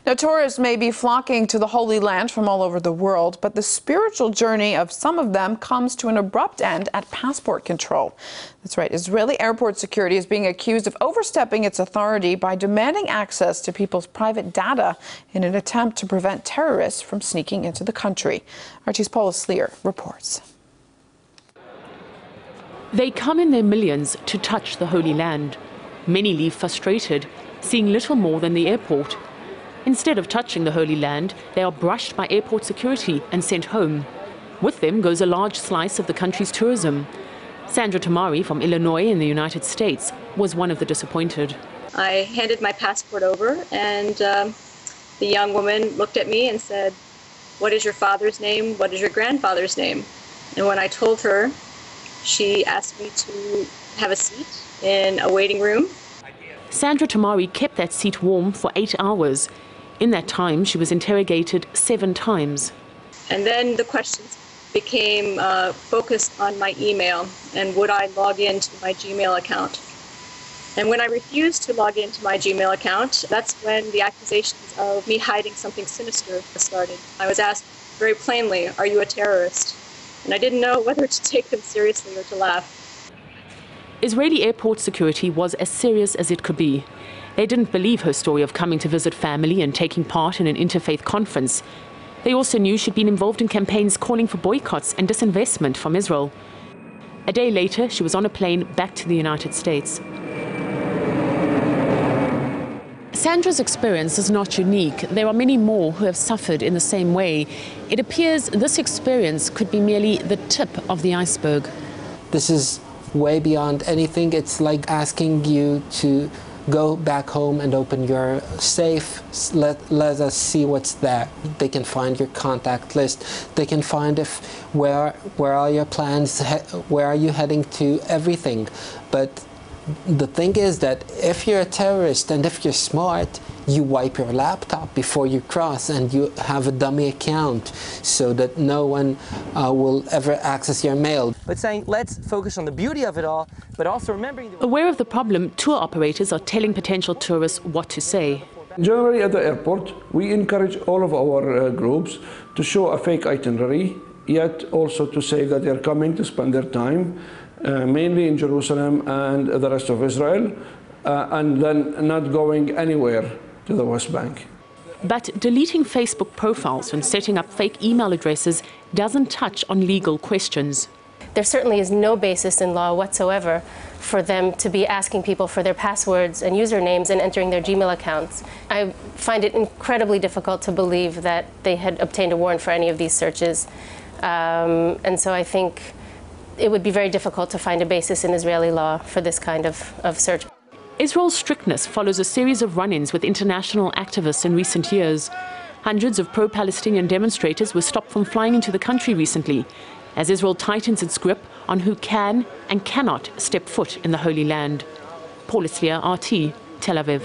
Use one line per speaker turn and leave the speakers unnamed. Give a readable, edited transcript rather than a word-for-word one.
Now, tourists may be flocking to the Holy Land from all over the world, but the spiritual journey of some of them comes to an abrupt end at passport control. That's right. Israeli airport security is being accused of overstepping its authority by demanding access to people's private data in an attempt to prevent terrorists from sneaking into the country. RT's Paula Slier reports.
They come in their millions to touch the Holy Land. Many leave frustrated, seeing little more than the airport. Instead of touching the Holy Land, they are brushed by airport security and sent home. With them goes a large slice of the country's tourism. Sandra Tamari from Illinois in the United States was one of the disappointed.
I handed my passport over, and the young woman looked at me and said, "What is your father's name? What is your grandfather's name?" And when I told her, she asked me to have a seat in a waiting room.
Sandra Tamari kept that seat warm for 8 hours. In that time, she was interrogated 7 times.
And then the questions became focused on my email and would I log into my Gmail account. And when I refused to log into my Gmail account, that's when the accusations of me hiding something sinister started. I was asked very plainly, "Are you a terrorist?" And I didn't know whether to take them seriously or to laugh.
Israeli airport security was as serious as it could be. They didn't believe her story of coming to visit family and taking part in an interfaith conference. They also knew she'd been involved in campaigns calling for boycotts and disinvestment from Israel. A day later, she was on a plane back to the United States. Sandra's experience is not unique. There are many more who have suffered in the same way. It appears this experience could be merely the tip of the iceberg.
This is way beyond anything. It's like asking you to go back home and open your safe. Let us see what's there. They can find your contact list. They can find where are your plans, where are you heading to, everything. But the thing is that if you're a terrorist and if you're smart, you wipe your laptop before you cross and you have a dummy account so that no one will ever access your mail.
But saying, let's focus on the beauty of it all, but also remembering...
Aware of the problem, tour operators are telling potential tourists what to say.
Generally at the airport, we encourage all of our groups to show a fake itinerary, yet also to say that they're coming to spend their time mainly in Jerusalem and the rest of Israel, and then not going anywhere to the West Bank.
But deleting Facebook profiles and setting up fake email addresses doesn't touch on legal questions.
There certainly is no basis in law whatsoever for them to be asking people for their passwords and usernames and entering their Gmail accounts. I find it incredibly difficult to believe that they had obtained a warrant for any of these searches. And so I think it would be very difficult to find a basis in Israeli law for this kind of search.
Israel's strictness follows a series of run-ins with international activists in recent years. Hundreds of pro-Palestinian demonstrators were stopped from flying into the country recently, as Israel tightens its grip on who can and cannot step foot in the Holy Land. Paula Slier, RT, Tel Aviv.